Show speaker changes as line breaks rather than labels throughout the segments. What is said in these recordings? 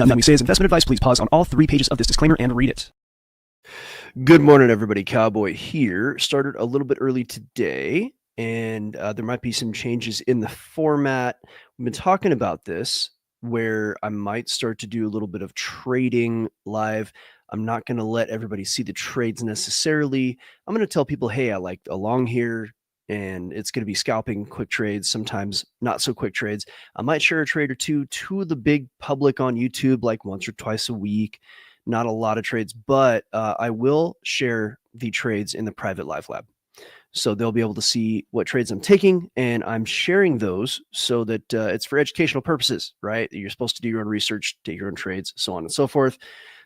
Nothing we say is investment advice. Please pause on all 3 pages of this disclaimer and read it.
Good morning, everybody. Cowboy here. Started a little bit early today, and there might be some changes in the format. We've been talking about this, where I might start to do a little bit of trading live. I'm not going to let everybody see the trades necessarily. I'm going to tell people, hey, I like along here, and it's going to be scalping, quick trades, sometimes not so quick trades. I might share a trade or two to the big public on YouTube, like once or twice a week. Not a lot of trades, but I will share the trades in the private live lab. So they'll be able to see what trades I'm taking, and I'm sharing those so that it's for educational purposes, right? You're supposed to do your own research, take your own trades, so on and so forth.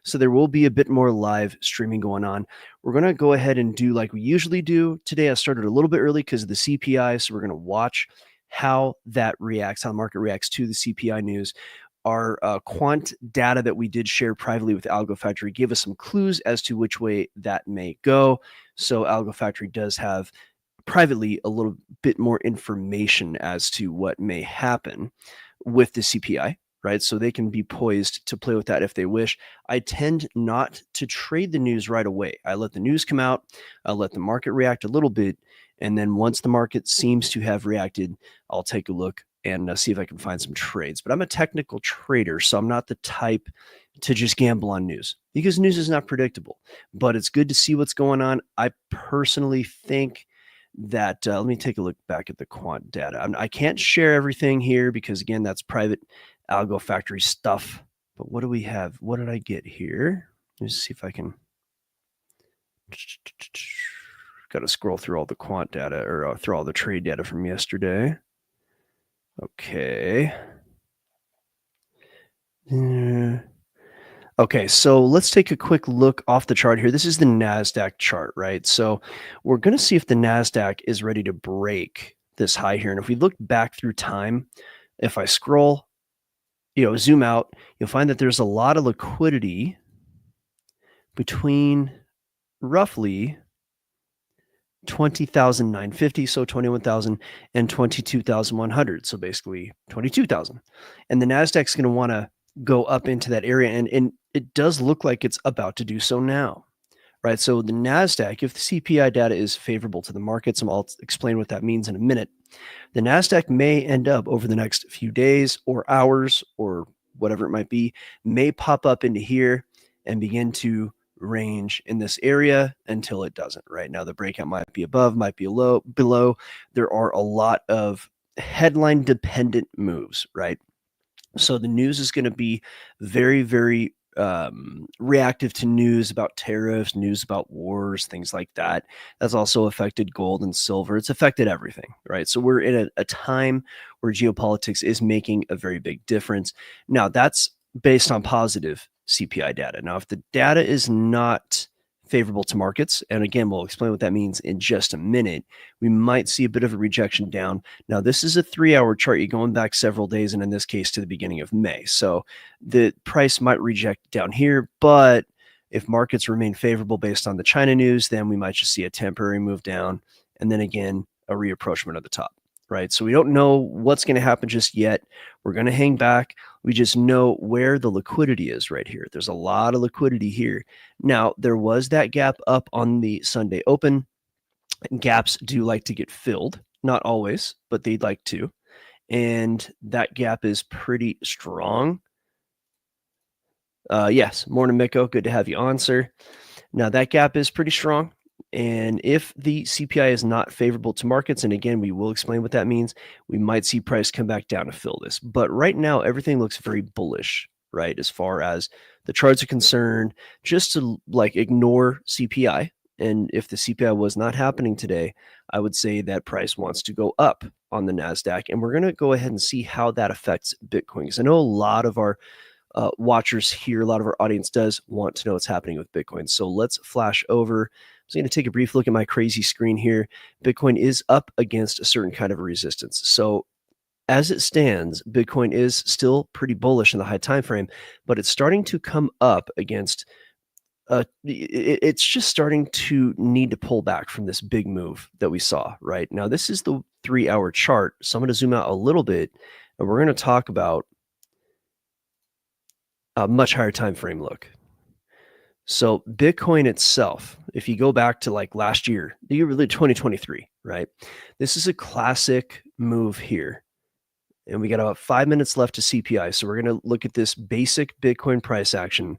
So there will be a bit more live streaming going on. We're going to go ahead and do like we usually do. Today I started a little bit early because of the CPI, so we're going to watch how that reacts, how the market reacts to the CPI news. Our quant data that we did share privately with Algo Factory gave us some clues as to which way that may go. So Algo Factory does have privately a little bit more information as to what may happen with the CPI, right? So they can be poised to play with that if they wish. I tend not to trade the news right away. I let the news come out, I let the market react a little bit, and then once the market seems to have reacted, I'll take a look and see if I can find some trades. But I'm a technical trader, so I'm not the type to just gamble on news because news is not predictable. But it's good to see what's going on. I personally think that, let me take a look back at the quant data. I can't share everything here because, again, that's private Algo Factory stuff. But what do we have? What did I get here? Let's see if I can. Got to scroll through all the quant data or through all the trade data from yesterday. Okay. Okay, so let's take a quick look off the chart here. This is the NASDAQ chart, right? So we're going to see if the NASDAQ is ready to break this high here. And if we look back through time, if I scroll, zoom out, you'll find that there's a lot of liquidity between roughly 20,950, so 21,000, and 22,100, so basically 22,000. And the NASDAQ's going to want to go up into that area, and it does look like it's about to do so now, right? So the NASDAQ, if the CPI data is favorable to the markets, and I'll explain what that means in a minute, the NASDAQ may end up over the next few days or hours or whatever it might be, may pop up into here and begin to range in this area until it doesn't. Right now the breakout might be above, might be below. There are a lot of headline dependent moves, right? So the news is going to be very, very reactive to news about tariffs, news about wars, things like that. That's also affected gold and silver. It's affected everything, right? So we're in a time where geopolitics is making a very big difference. Now that's based on positive CPI data. Now, if the data is not favorable to markets, and again, we'll explain what that means in just a minute, we might see a bit of a rejection down. Now, this is a 3-hour chart. You're going back several days, and in this case, to the beginning of May. So the price might reject down here, but if markets remain favorable based on the China news, then we might just see a temporary move down, and then again, a reapproachment of the top. Right. So we don't know what's going to happen just yet. We're going to hang back. We just know where the liquidity is right here. There's a lot of liquidity here. Now, there was that gap up on the Sunday open. Gaps do like to get filled. Not always, but they'd like to. And that gap is pretty strong. Yes. Morning, Miko. Good to have you on, sir. Now, that gap is pretty strong. And if the CPI is not favorable to markets, and again, we will explain what that means, we might see price come back down to fill this. But right now, everything looks very bullish, right? As far as the charts are concerned, just to like ignore CPI. And if the CPI was not happening today, I would say that price wants to go up on the NASDAQ. And we're going to go ahead and see how that affects Bitcoin. Because I know a lot of our watchers here, a lot of our audience does want to know what's happening with Bitcoin. So let's flash over. I'm going to take a brief look at my crazy screen here. Bitcoin is up against a certain kind of resistance. So as it stands, Bitcoin is still pretty bullish in the high time frame, but it's starting to come up against it's just starting to need to pull back from this big move that we saw right now. This is the 3-hour chart. So I'm going to zoom out a little bit, and we're going to talk about a much higher time frame look. So Bitcoin itself, if you go back to like last year, the year really 2023, right? This is a classic move here. And we got about 5 minutes left to CPI. So we're going to look at this basic Bitcoin price action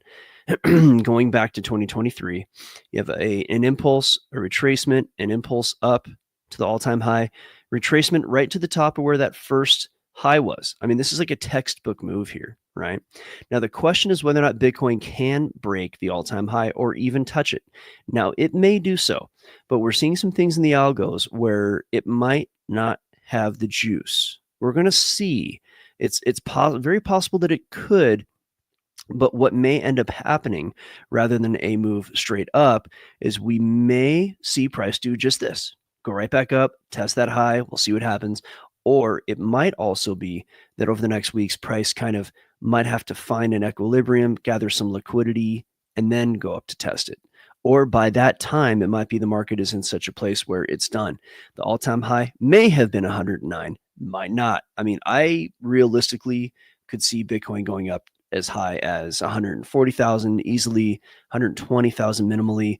going back to 2023. You have an impulse, a retracement, an impulse up to the all-time high, retracement right to the top of where that first high was. I mean, this is like a textbook move here, right? Now, the question is whether or not Bitcoin can break the all-time high or even touch it. Now, it may do so, but we're seeing some things in the algos where it might not have the juice. We're going to see. It's very possible that it could, but what may end up happening rather than a move straight up is we may see price do just this. Go right back up, test that high, we'll see what happens. Or it might also be that over the next weeks, price kind of might have to find an equilibrium, gather some liquidity, and then go up to test it. Or by that time, it might be the market is in such a place where it's done. The all-time high may have been 109, might not. I mean, I realistically could see Bitcoin going up as high as 140,000 easily, 120,000 minimally.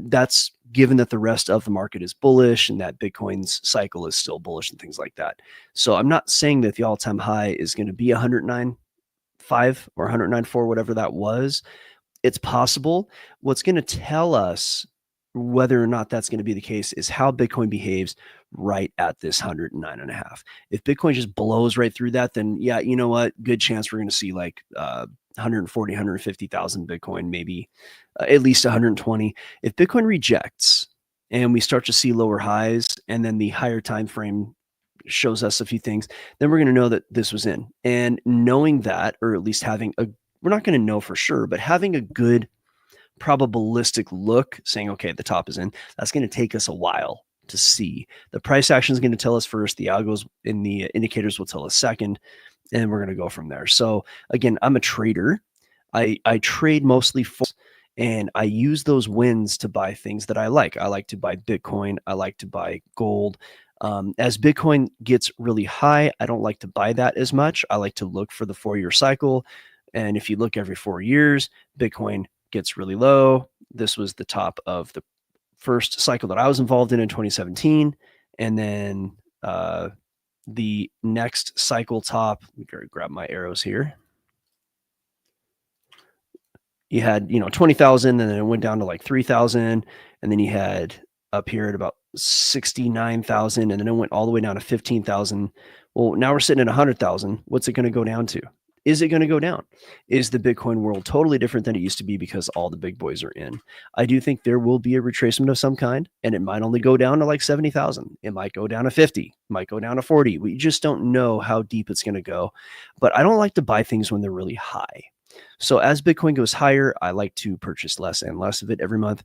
That's given that the rest of the market is bullish and that Bitcoin's cycle is still bullish and things like that. So I'm not saying that the all-time high is going to be 109.5 or 109.4, whatever that was. It's possible. What's going to tell us whether or not that's going to be the case is how Bitcoin behaves right at this 109.5. If Bitcoin just blows right through that, then yeah, you know what? Good chance we're going to see like 140, 150,000 Bitcoin, maybe at least 120. If Bitcoin rejects and we start to see lower highs and then the higher time frame shows us a few things, then we're going to know that this was in. And knowing that, or at least having a, we're not going to know for sure, but having a good probabilistic look saying, okay, the top is in, that's going to take us a while to see. The price action is going to tell us first, the algos in the indicators will tell us second, and we're going to go from there. So again, I'm a trader. I trade mostly for, and I use those wins to buy things that I like. I like to buy Bitcoin. I like to buy gold. As Bitcoin gets really high, I don't like to buy that as much. I like to look for the 4-year cycle. And if you look every 4 years, Bitcoin gets really low. This was the top of the first cycle that I was involved in 2017. And then the next cycle top, let me grab my arrows here. You had, 20,000 and then it went down to like 3,000. And then you had up here at about 69,000 and then it went all the way down to 15,000. Well, now we're sitting at 100,000. What's it going to go down to? Is it going to go down? Is the Bitcoin world totally different than it used to be because all the big boys are in? I do think there will be a retracement of some kind, and it might only go down to like 70,000. It might go down to 50, it might go down to 40. We just don't know how deep it's going to go. But I don't like to buy things when they're really high. So as Bitcoin goes higher, I like to purchase less and less of it every month.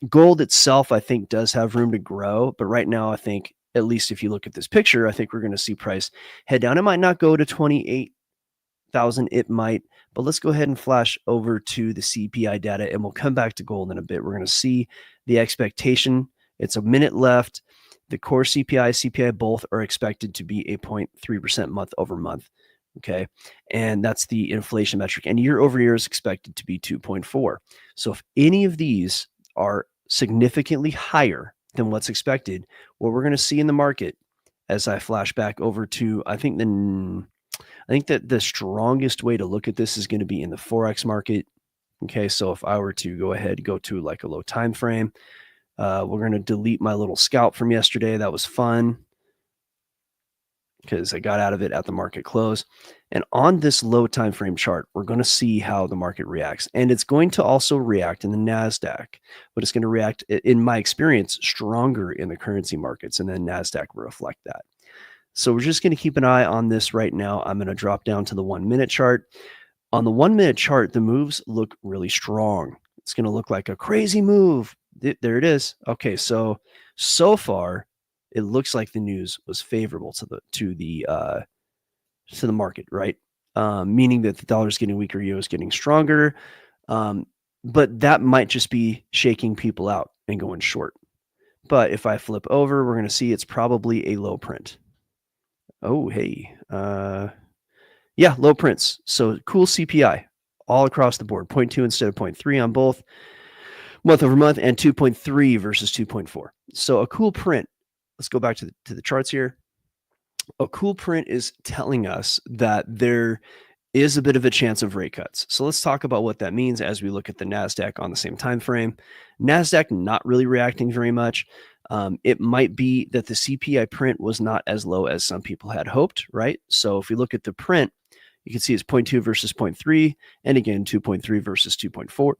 Gold itself, I think, does have room to grow. But right now, I think, at least if you look at this picture, I think we're going to see price head down. It might not go to 28,000, it might, but let's go ahead and flash over to the CPI data and we'll come back to gold in a bit. We're going to see the expectation. It's a minute left. The core CPI, CPI both are expected to be a 0.3% month over month. Okay. And that's the inflation metric. And year over year is expected to be 2.4. So if any of these are significantly higher than what's expected, what we're going to see in the market as I flash back over to, I think that the strongest way to look at this is going to be in the Forex market. Okay, so if I were to go ahead, go to like a low time frame, we're going to delete my little scalp from yesterday. That was fun because I got out of it at the market close. And on this low time frame chart, we're going to see how the market reacts. And it's going to also react in the NASDAQ, but it's going to react, in my experience, stronger in the currency markets, and then NASDAQ will reflect that. So we're just going to keep an eye on this right now. I'm going to drop down to the 1 minute chart. On the 1 minute chart, the moves look really strong. It's going to look like a crazy move. There it is. Okay, so far, it looks like the news was favorable to the market, right? Meaning that the dollar is getting weaker, euro is getting stronger. But that might just be shaking people out and going short. But if I flip over, we're going to see it's probably a low print. Oh, hey, Yeah, low prints. So cool CPI all across the board. 0.2 instead of 0.3 on both month over month, and 2.3 versus 2.4. So a cool print. Let's go back to the charts here. A cool print is telling us that there is a bit of a chance of rate cuts. So let's talk about what that means as we look at the NASDAQ on the same time frame. NASDAQ not really reacting very much. It might be that the CPI print was not as low as some people had hoped, right? So if we look at the print, you can see it's 0.2 versus 0.3, and again, 2.3 versus 2.4.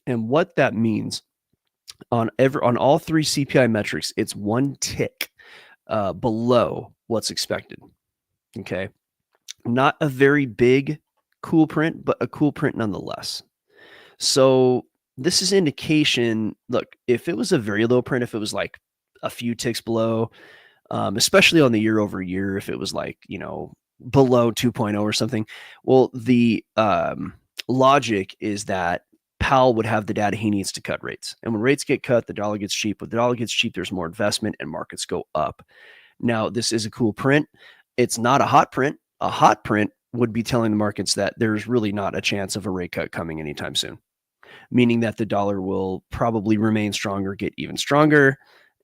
And what that means on all three CPI metrics, it's one tick below what's expected. Okay. Not a very big cool print, but a cool print nonetheless. So this is indication. Look, if it was a very low print, if it was like a few ticks below, especially on the year over year, if it was like, below 2.0 or something, well, the logic is that Powell would have the data he needs to cut rates. And when rates get cut, the dollar gets cheap. When the dollar gets cheap, there's more investment and markets go up. Now, this is a cool print. It's not a hot print. A hot print would be telling the markets that there's really not a chance of a rate cut coming anytime soon, meaning that the dollar will probably remain stronger, get even stronger.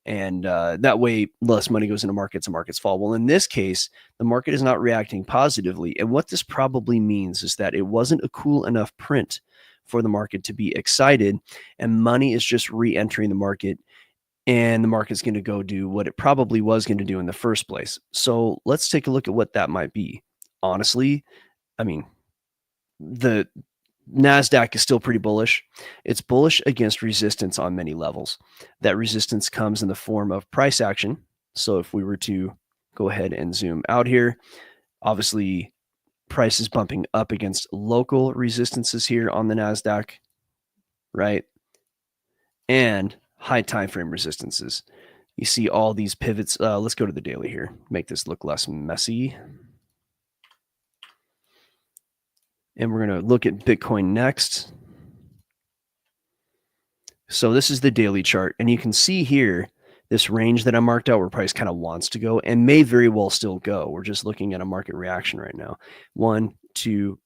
And that way, less money goes into markets and markets fall. Well, in this case, the market is not reacting positively. And what this probably means is that it wasn't a cool enough print for the market to be excited, and money is just re-entering the market, and the market's going to go do what it probably was going to do in the first place. So let's take a look at what that might be. Honestly, I mean, the NASDAQ is still pretty bullish. It's bullish against resistance on many levels. That resistance comes in the form of price action. So if we were to go ahead and zoom out here, obviously price is bumping up against local resistances here on the NASDAQ, right? And high time frame resistances. You see all these pivots. Let's go to the daily here, make this look less messy. And we're going to look at Bitcoin next. So this is the daily chart. And you can see here this range that I marked out where price kind of wants to go and may very well still go. We're just looking at a market reaction right now. 1, 2,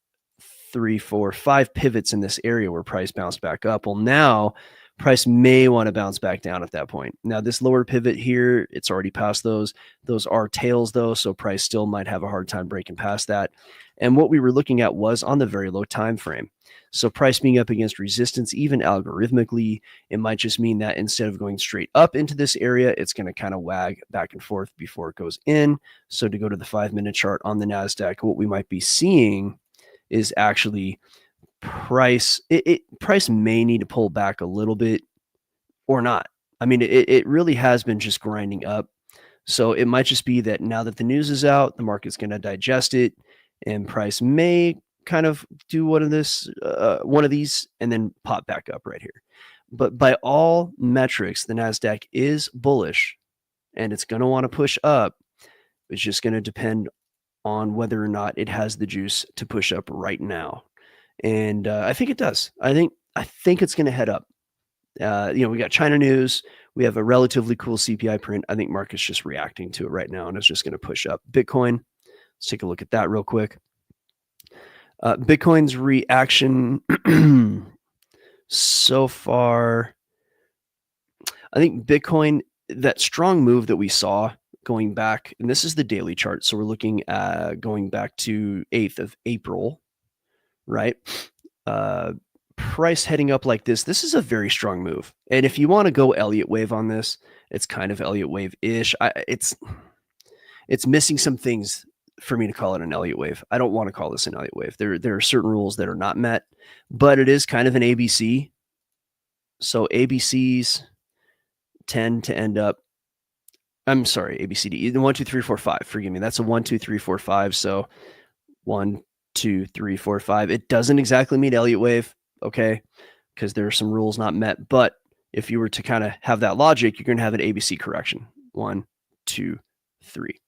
3, 4, 5 pivots in this area where price bounced back up. Well, now price may want to bounce back down at that point. Now, this lower pivot here, it's already past those. Those are tails, though, so price still might have a hard time breaking past that. And what we were looking at was on the very low time frame. So price being up against resistance, even algorithmically, it might just mean that instead of going straight up into this area, it's going to kind of wag back and forth before it goes in. So to go to the 5-minute chart on the NASDAQ, what we might be seeing is actually price. Price may need to pull back a little bit or not. I mean, it really has been just grinding up. So it might just be that now that the news is out, the market's going to digest it, and price may kind of do one of these and then pop back up right here. But by all metrics, the NASDAQ is bullish and it's going to want to push up. It's just going to depend on whether or not it has the juice to push up right now. And I think it does. I think it's going to head up. We got China news. We have a relatively cool CPI print. I think market's just reacting to it right now, and it's just going to push up. Bitcoin, let's take a look at that real quick. Bitcoin's reaction so far, I think Bitcoin, that strong move that we saw going back, and this is the daily chart, so we're looking at going back to 8th of April, right? Price heading up like this is a very strong move. And if you want to go Elliott wave on this, it's kind of Elliott wave-ish. It's missing some things for me to call it an Elliott wave. I don't want to call this an Elliott wave. There are certain rules that are not met, but it is kind of an ABC. So ABCs tend to end up, I'm sorry, ABCD, 1, 2, 3, 4, 5. Forgive me. That's a 1, 2, 3, 4, 5. So 1, 2, 3, 4, 5. It doesn't exactly meet Elliott wave, okay, because there are some rules not met. But if you were to kind of have that logic, you're going to have an ABC correction. 1, 2, 3.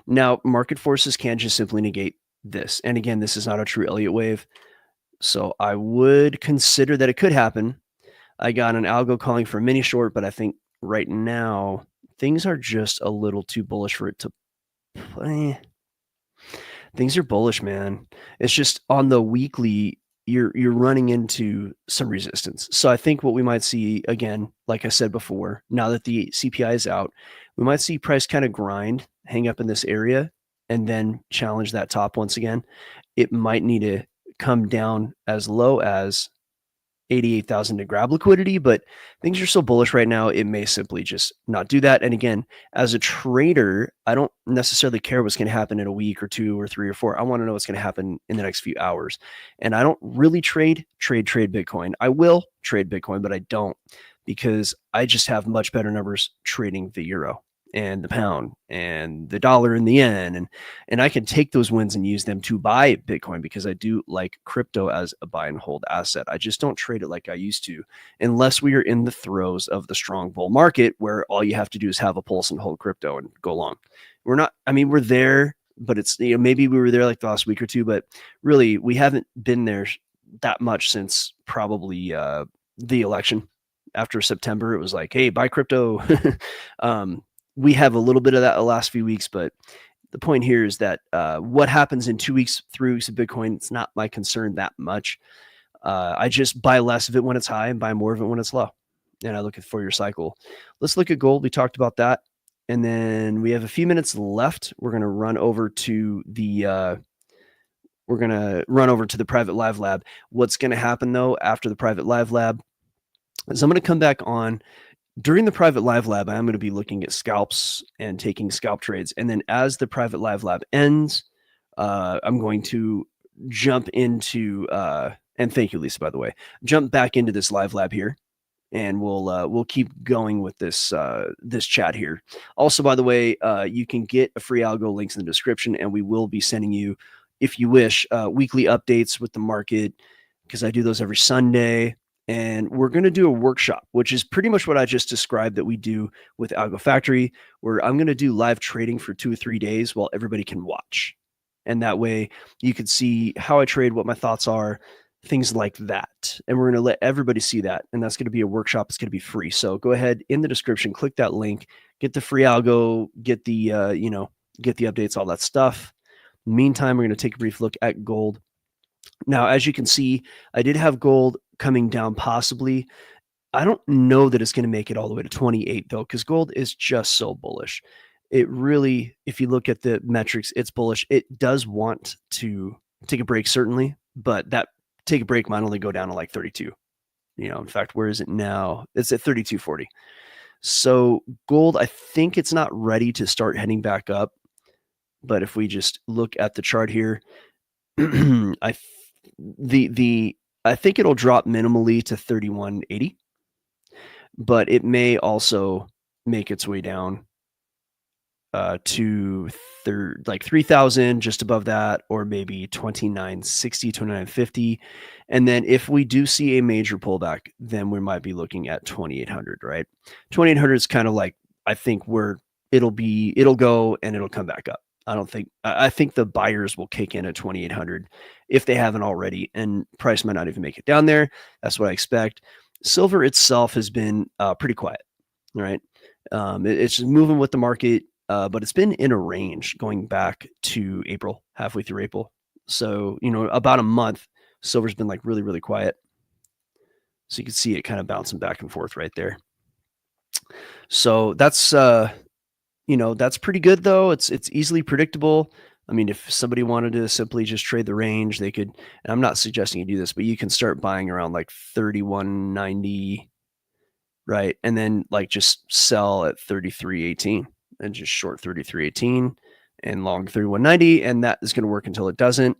Now, market forces can just simply negate this. And again, this is not a true Elliott wave. So I would consider that it could happen. I got an algo calling for a mini short, but I think right now things are just a little too bullish for it to play. Things are bullish, man. It's just on the weekly, you're running into some resistance. So I think what we might see again, like I said before, now that the CPI is out, we might see price kind of grind, hang up in this area, and then challenge that top once again. It might need to come down as low as 88,000 to grab liquidity, but things are so bullish right now, it may simply just not do that. And again, as a trader, I don't necessarily care what's going to happen in a week or 2 or 3 or 4. I want to know what's going to happen in the next few hours. And I don't really trade Bitcoin. I will trade Bitcoin, but I don't, because I just have much better numbers trading the euro and the pound and the dollar and the yen. And I can take those wins and use them to buy Bitcoin, because I do like crypto as a buy and hold asset. I just don't trade it like I used to, unless we are in the throes of the strong bull market, where all you have to do is have a pulse and hold crypto and go long. We're not, I mean, we're there, but it's, maybe we were there like the last week or two, but really we haven't been there that much since probably the election. After September, it was like, hey, buy crypto. We have a little bit of that the last few weeks, but the point here is that what happens in 2 weeks, 3 weeks of Bitcoin, it's not my concern that much. I just buy less of it when it's high and buy more of it when it's low. And I look at the 4-year cycle. Let's look at gold. We talked about that. And then we have a few minutes left. We're going to run over to the private live lab. What's going to happen though after the private live lab is I'm going to come back on. During the private live lab, I'm going to be looking at scalps and taking scalp trades. And then as the private live lab ends, I'm going to jump into, and thank you, Lisa, by the way, jump back into this live lab here. And we'll keep going with this chat here. Also, by the way, you can get a free algo, links in the description, and we will be sending you, if you wish, weekly updates with the market, because I do those every Sunday. And we're going to do a workshop, which is pretty much what I just described that we do with Algo Factory, where I'm going to do live trading for 2 or 3 days while everybody can watch. And that way you can see how I trade, what my thoughts are, things like that. And we're going to let everybody see that. And that's going to be a workshop. It's going to be free. So go ahead in the description, click that link, get the free algo, get the, get the updates, all that stuff. Meantime, we're going to take a brief look at gold. Now, as you can see, I did have gold coming down possibly. I don't know that it's going to make it all the way to 28 though, because gold is just so bullish. It really, if you look at the metrics, it's bullish. It does want to take a break, certainly, but that take a break might only go down to like 32. In fact, where is it now? It's at 32.40. So gold, I think it's not ready to start heading back up. But if we just look at the chart here, I think it'll drop minimally to 31.80, but it may also make its way down to like 3,000, just above that, or maybe 29.60, 29.50. And then if we do see a major pullback, then we might be looking at 2,800, right? 2,800 is kind of like, I think where it'll go and it'll come back up. I think the buyers will kick in at 2,800 if they haven't already, and price might not even make it down there. That's what I expect. Silver itself has been pretty quiet, right? It's just moving with the market, but it's been in a range going back to April, halfway through April. So, about a month, silver's been like really, really quiet. So you can see it kind of bouncing back and forth right there. So that's, that's pretty good though. It's easily predictable. I mean, if somebody wanted to simply just trade the range, they could, and I'm not suggesting you do this, but you can start buying around like 31.90, right? And then like just sell at 33.18 and just short 33.18 and long 31.90. And that is going to work until it doesn't.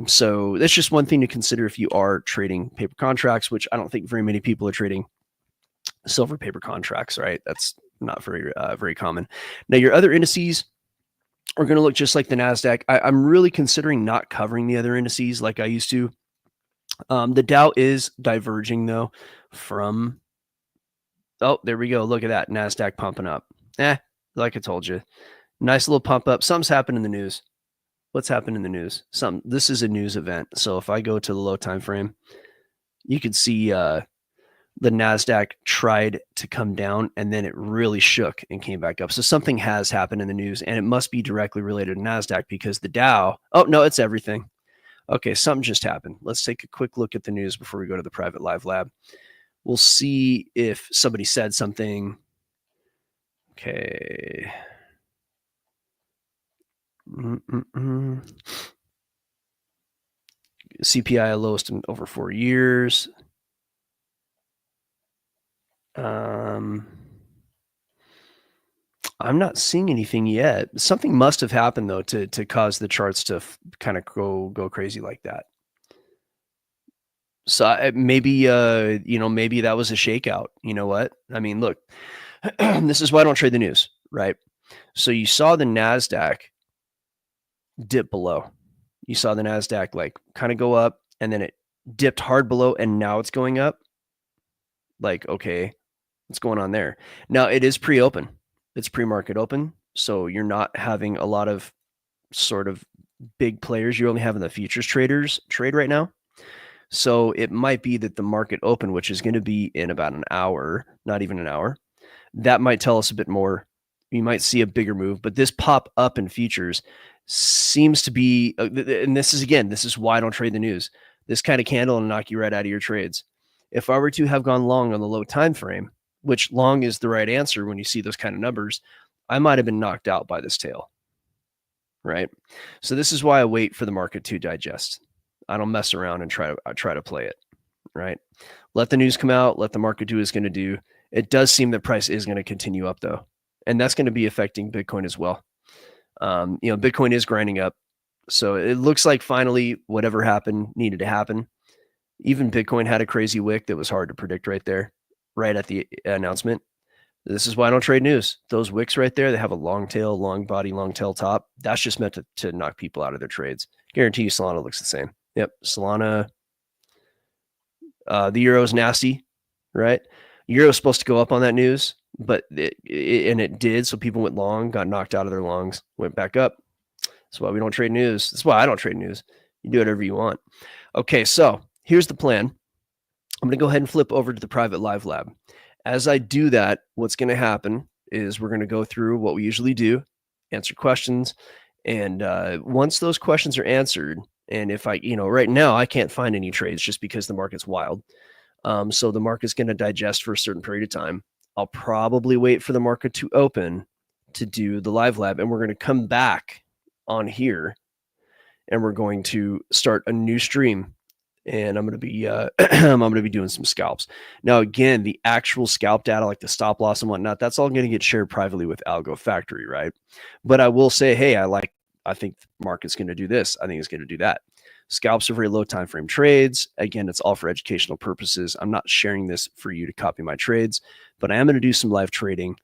So that's just one thing to consider if you are trading paper contracts, which I don't think very many people are trading silver paper contracts, right? That's not very common. Now, your other indices are going to look just like the NASDAQ. I'm really considering not covering the other indices like I used to. The Dow is diverging though from, oh, there we go. Look at that. NASDAQ pumping up. Like I told you, nice little pump up. Something's happened in the news. What's happened in the news? This is a news event. So if I go to the low time frame, you can see the NASDAQ tried to come down and then it really shook and came back up. So something has happened in the news and it must be directly related to NASDAQ because the Dow, oh no, it's everything. Okay, something just happened. Let's take a quick look at the news before we go to the private live lab. We'll see if somebody said something. Okay. CPI lowest in over 4 years. I'm not seeing anything yet. Something must have happened though to cause the charts to kind of go crazy like that. So maybe maybe that was a shakeout. You know what? I mean, look, this is why I don't trade the news, right? So you saw the NASDAQ dip below. You saw the NASDAQ like kind of go up and then it dipped hard below and now it's going up. Like, okay, what's going on there? Now it is pre-open. It's pre-market open. So you're not having a lot of sort of big players. You're only having the futures traders trade right now. So it might be that the market open, which is going to be in about an hour, not even an hour, that might tell us a bit more. You might see a bigger move, but this pop up in futures seems to be, and this is why I don't trade the news. This kind of candle will knock you right out of your trades. If I were to have gone long on the low time frame, which long is the right answer when you see those kind of numbers, I might have been knocked out by this tail, right? So this is why I wait for the market to digest. I don't mess around and try to play it, right? Let the news come out, let the market do what it's going to do. It does seem that price is going to continue up though. And that's going to be affecting Bitcoin as well. Bitcoin is grinding up. So it looks like finally whatever happened needed to happen. Even Bitcoin had a crazy wick that was hard to predict right there, right at the announcement. This is why I don't trade news. Those wicks right there, they have a long tail, long body, long tail top. That's just meant to knock people out of their trades. Guarantee you Solana looks the same. Yep, Solana. The euro's nasty, right? Euro is supposed to go up on that news, but it did. So people went long, got knocked out of their longs, went back up. That's why we don't trade news. That's why I don't trade news. You do whatever you want. Okay, so here's the plan. I'm going to go ahead and flip over to the private live lab. As I do that, what's going to happen is we're going to go through what we usually do, answer questions. And once those questions are answered, and if I, right now I can't find any trades just because the market's wild. So the market's going to digest for a certain period of time. I'll probably wait for the market to open to do the live lab. And we're going to come back on here and we're going to start a new stream. And I'm going to be I'm going to be doing some scalps. Now, again, the actual scalp data, like the stop loss and whatnot, that's all going to get shared privately with Algo Factory, right? But I will say, hey, I think the market's going to do this. I think it's going to do that. Scalps are very low time frame trades. Again, it's all for educational purposes. I'm not sharing this for you to copy my trades, but I am going to do some live trading.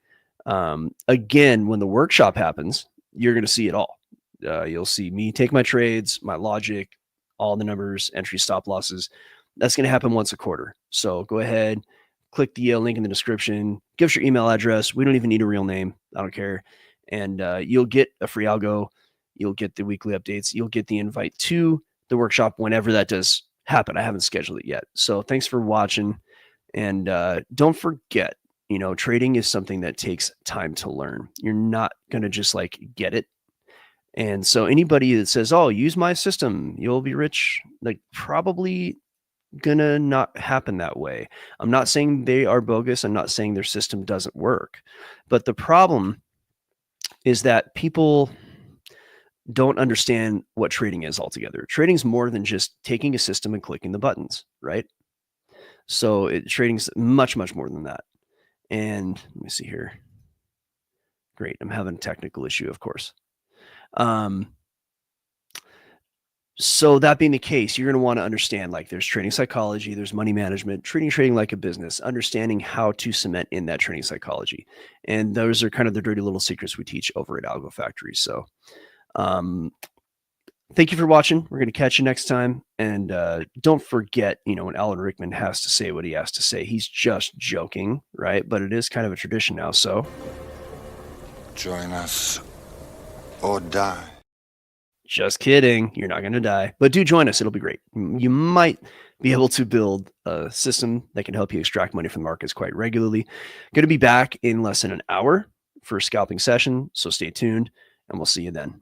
Again, when the workshop happens, you're going to see it all. You'll see me take my trades, my logic, all the numbers, entry, stop losses. That's going to happen once a quarter. So go ahead, click the link in the description, give us your email address. We don't even need a real name. I don't care. And you'll get a free algo. You'll get the weekly updates. You'll get the invite to the workshop whenever that does happen. I haven't scheduled it yet. So thanks for watching. And don't forget, trading is something that takes time to learn. You're not going to just like get it. And so anybody that says, oh, use my system, you'll be rich, like probably gonna not happen that way. I'm not saying they are bogus. I'm not saying their system doesn't work. But the problem is that people don't understand what trading is altogether. Trading is more than just taking a system and clicking the buttons, right? So trading is much, much more than that. And let me see here. Great. I'm having a technical issue, of course. So that being the case, you're going to want to understand, like there's trading psychology, there's money management, trading like a business, understanding how to cement in that trading psychology. And those are kind of the dirty little secrets we teach over at Algo Factory. So thank you for watching. We're going to catch you next time. And don't forget, when Alan Rickman has to say what he has to say, he's just joking, right? But it is kind of a tradition now. So
join us or die.
Just kidding. You're not going to die, but do join us. It'll be great. You might be able to build a system that can help you extract money from the markets quite regularly. Going to be back in less than an hour for a scalping session, so stay tuned and we'll see you then.